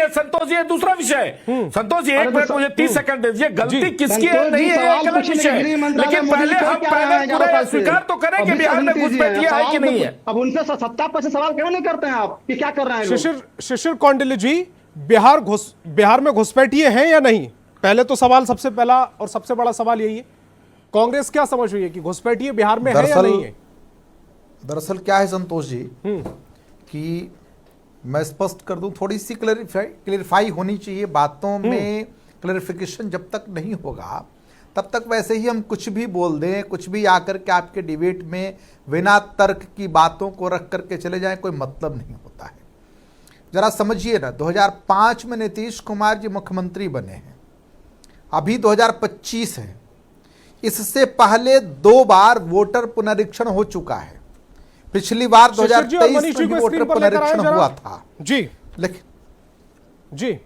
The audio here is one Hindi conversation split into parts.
है संतोष जी, ये दूसरा विषय है। संतोष जी एक मिनट मुझे 30 सेकंड दे दीजिए। गलती किसकी है नहीं है एक अलग विषय है, लेकिन पहले हम पूरा स्वीकार तो करें कि बिहार में घुसपैठिया है कि नहीं है। अब उनसे सत्ता पर से सवाल क्यों नहीं करते हैं आप कि क्या कर रहे हैं? शिशिर कौंडिल्य जी, बिहार में घुसपैठिए हैं या नहीं? पहले तो सवाल, सबसे पहला और सबसे बड़ा सवाल यही है, कांग्रेस क्या समझ रही है कि घुसपैठिए बिहार में है या नहीं है? दरअसल क्या है संतोष जी कि मैं स्पष्ट कर दूं, थोड़ी सी क्लेरिफाई होनी चाहिए बातों में। क्लेरिफिकेशन जब तक नहीं होगा तब तक वैसे ही हम कुछ भी बोल दें, कुछ भी आकर के आपके डिबेट में बिना तर्क की बातों को रख करके चले जाएं, कोई मतलब नहीं होता है। जरा समझिए ना, 2005 में नीतीश कुमार जी मुख्यमंत्री बने हैं, अभी 2025 है। इससे पहले 2 बार वोटर पुनरीक्षण हो चुका है। पिछली बार 2023 में वोटर पुनरीक्षण हुआ था जी, लेकिन जी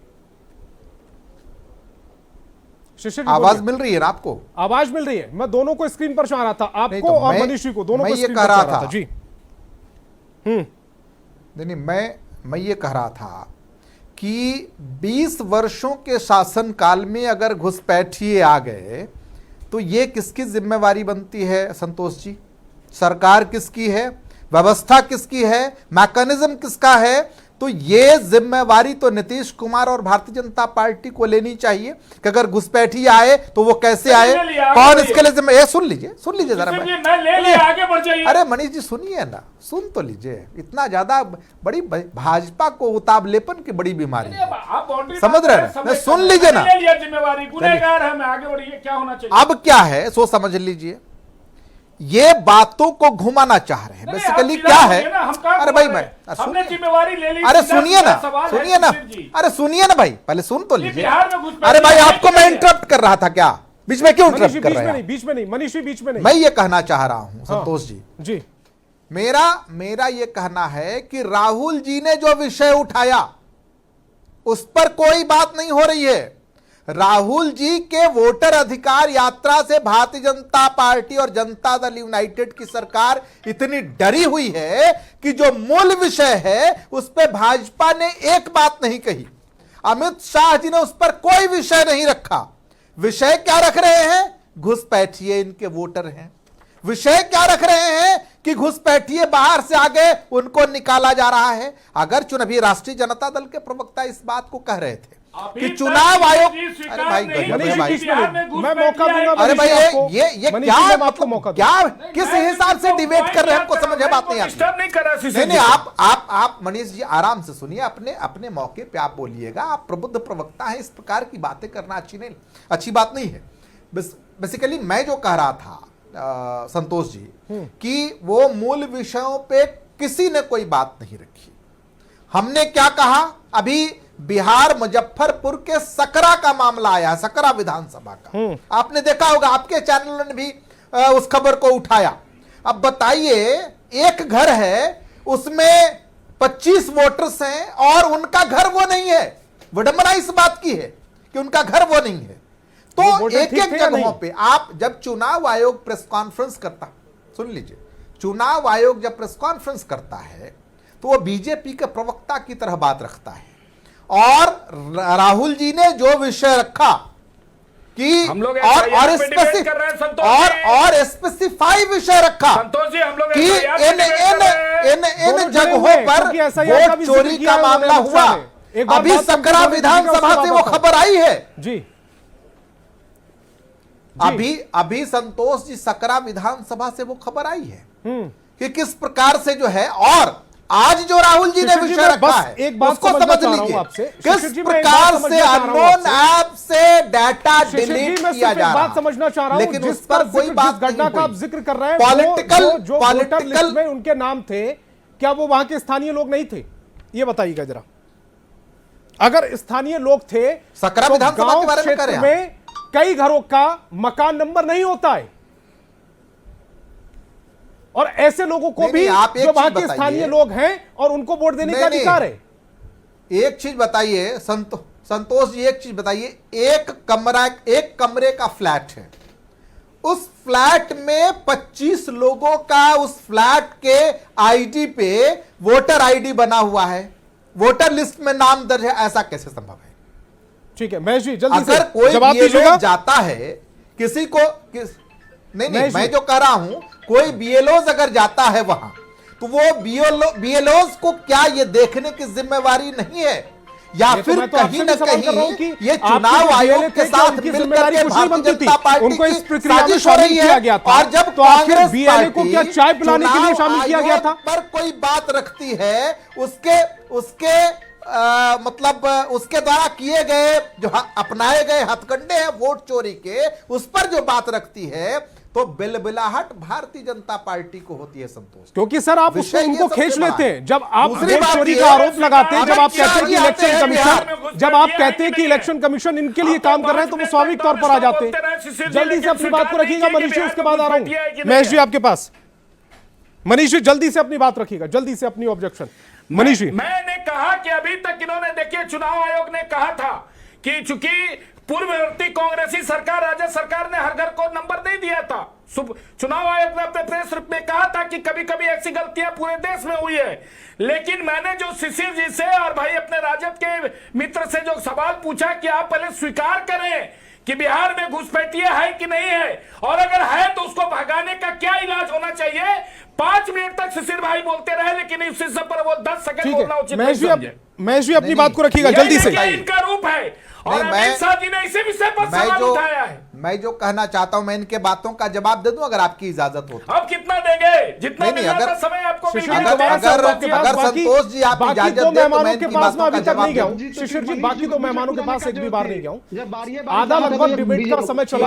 शिशिर आवाज मिल रही है ना आपको? आवाज मिल रही है। मैं दोनों को स्क्रीन पर चाह रहा था, आपको तो और मनीष जी को, दोनों को स्क्रीन पर चाह रहा था जी। नहीं, मैं ये कह रहा था कि 20 वर्षों के शासनकाल में अगर घुसपैठिए आ गए तो ये किसकी जिम्मेवारी बनती है संतोष जी? सरकार किसकी है? व्यवस्था किसकी है? मैकेनिज्म किसका है? तो ये जिम्मेवारी तो नीतीश कुमार और भारतीय जनता पार्टी को लेनी चाहिए कि अगर घुसपैठिए आए तो वो कैसे आए, कौन इसके लिए जिम्मेदार। सुन लीजिए जरा, आगे बढ़ जाइए। अरे मनीष जी सुनिए ना, सुन तो लीजिए। इतना ज्यादा बड़ी भाजपा को उतावलेपन की बड़ी बीमारी है, समझ रहे हैं? सुन लीजिए ना, जिम्मेवारी गुनहगार है, आगे बढ़िए, क्या होना चाहिए? अब क्या है सो समझ लीजिए। ये बातों को घुमाना चाह रहे हैं बेसिकली। क्या है? अरे भाई मैं हमने जिम्मेवारी ले ली। अरे सुनिए ना, अरे सुनिए ना भाई, पहले सुन तो लीजिए। अरे भाई आपको मैं इंटरप्ट कर रहा था क्या? बीच में क्यों इंटरप्ट कर रहे हैं? बीच में नहीं मनीष जी, बीच में नहीं। मैं ये कहना चाह रहा हूं संतोष जी, मेरा ये कहना है कि राहुल जी ने जो विषय उठाया उस पर कोई बात नहीं हो रही है। राहुल जी के वोटर अधिकार यात्रा से भारतीय जनता पार्टी और जनता दल यूनाइटेड की सरकार इतनी डरी हुई है कि जो मूल विषय है उस पर भाजपा ने एक बात नहीं कही। अमित शाह जी ने उस पर कोई विषय नहीं रखा। विषय क्या रख रहे हैं? घुसपैठिए इनके वोटर हैं। विषय क्या रख रहे हैं कि घुसपैठिए बाहर से आगे उनको निकाला जा रहा है। अगर चुनावी राष्ट्रीय जनता दल के प्रवक्ता इस बात को कह रहे थे कि चुनाव आयोग, अरे भाई मैं मौका दूंगा। अरे भाई ये क्या किस हिसाब से डिबेट कर रहे हैं, हमको समझ बात नहीं आती। नहीं, आप मनीष जी आराम से सुनिए, अपने मौके पे आप बोलिएगा। आप प्रबुद्ध प्रवक्ता हैं, इस प्रकार की बातें करना अच्छी बात नहीं है। बेसिकली मैं जो कह रहा था संतोष जी कि वो मूल विषयों पे किसी ने कोई बात नहीं रखी। हमने क्या कहा? अभी बिहार मुजफ्फरपुर के सकरा का मामला आया, सकरा विधानसभा का। आपने देखा होगा, आपके चैनल ने भी उस खबर को उठाया। अब बताइए, एक घर है उसमें 25 वोटर्स हैं और उनका घर वो नहीं है। विडंबना इस बात की है कि उनका घर वो नहीं है। तो एक एक जगहों पे आप जब चुनाव आयोग प्रेस कॉन्फ्रेंस करता, सुन लीजिए, चुनाव आयोग जब प्रेस कॉन्फ्रेंस करता है तो वो बीजेपी के प्रवक्ता की तरह बात रखता है। और राहुल जी ने जो विषय रखा कि हम लोग और स्पेसिफाई विषय रखा कि इन जगहों पर वोट चोरी का मामला हुआ। अभी सकरा विधानसभा से वो खबर आई है जी। अभी संतोष जी सकरा विधानसभा से वो खबर आई है कि किस प्रकार से जो है, और आज जो राहुल जी ने विषय रखा है एक बात उसको समझ लीजिए, किस प्रकार से अननोन ऐप से डाटा डिलीट किया जा रहा है। समझना चाह रहा हूं, लेकिन उस पर कोई बात घटना का आप जिक्र कर रहे हैं, पॉलिटिकल लिस्ट में उनके नाम थे, क्या वो वहां के स्थानीय लोग नहीं थे? ये बताइएगा जरा। अगर स्थानीय लोग थे, सकरा विधानसभा के बारे में कह रहे हैं, कई घरों का मकान नंबर नहीं होता है, और ऐसे लोगों को भी जो वहां के स्थानीय लोग हैं और उनको वोट देने का अधिकार है। एक चीज बताइए संतोष जी, एक चीज बताइए, एक कमरे का फ्लैट है, उस फ्लैट में 25 लोगों का उस फ्लैट के आईडी पे वोटर आईडी बना हुआ है। वोटर लिस्ट में नाम दर्ज है, ऐसा कैसे संभव है? ठीक है महेश जी, जल्दी से अगर कोई जवाब BLO दीजिएगा। जाता है किसी को नहीं, मैं जो कह रहा हूं, कोई BLOs अगर जाता है वहां, तो वो BLOs को क्या ये देखने की जिम्मेवारी नहीं है, या तो फिर मैं तो कहीं आपसे न भी सवाल कर रहा हूं कहीं कि ये आपके चुनाव जो आयोग BLA के थे, साथ उनकी मिलकर जिम्मेदारी के कुछ नहीं भारतीय बनती जनता थी, पार्टी उनको इस की प्रक्रिया में साजिश हो शामिल रही किया है। गया था। और जब तो आखिर कांग्रेस BLA को क्या पार्टी चाय पिलाने के लिए चुनाव शामिल किया गया था? आयोग पर कोई बात रखती है, उसके मतलब उसके द्वारा किए गए जो अपनाए गए हथकंडे हैं वोट चोरी के, उस पर जो बात रखती है, तो बिलबिलाहट भारतीय जनता पार्टी को होती है संतोष। क्योंकि सर आप उसको विषय ये उनको सबसे खींच बड़ा लेते है। हैं जब आप दूसरी वोट बात चोरी ये का है, आरोप लगाते हैं, जब आप क्या कहते हैं कि किया इलेक्शन है बिहार कमीशन, जब आप कहते हैं कि इलेक्शन कमीशन इनके लिए काम कर रहे हैं, तो वो स्वाभाविक तौर पर आ जाते हैं। जल्दी से अपनी बात को रखिएगा मनीष जी, उसके बाद आ रहा हूं महेश जी आपके पास। मनीष जी जल्दी से अपनी बात रखिएगा, जल्दी से अपनी ऑब्जेक्शन। मनीष जी, मैंने कहा कि अभी तक इन्होंने, देखिए चुनाव आयोग ने कहा था कि चूंकि पूर्ववर्ती कांग्रेसी सरकार, राज्य सरकार ने हर घर को नंबर नहीं दिया था, चुनाव आयोग ने अपने प्रेस रिपोर्ट में कहा था कि कभी कभी ऐसी गलतियां पूरे देश में हुई है। लेकिन मैंने जो शिशिर जी से और भाई अपने राजद के मित्र से जो सवाल पूछा कि आप पहले स्वीकार करें कि बिहार में घुसपैठिया है कि नहीं है, और अगर है तो उसको भगाने का क्या इलाज होना चाहिए। 5 मिनट तक शिशिर भाई बोलते रहे, लेकिन इस विषय पर वो 10 सेकंड बोलना उचित नहीं समझे। महेश जी अपनी बात को रखिएगा जल्दी से। इनका रूप है और अमित शाह जी ने इसी विषय पर सवाल उठाया है। मैं जो कहना चाहता हूं, मैं इनके बातों का जवाब दे दूं अगर आपकी इजाजत हो तो। अब कितना देंगे? जितना नहीं, मिलना अगर- था समय आपको मिल गया। अगर संतोष जी आप इजाजत दें तो मैं इनकी बातों का जवाब नहीं गया दूं। हूं शिशिर जी, बाकी दो मेहमानों के पास एक भी बार नहीं गया हूं। जब बारी आधा लगभग डिबेट का समय चला।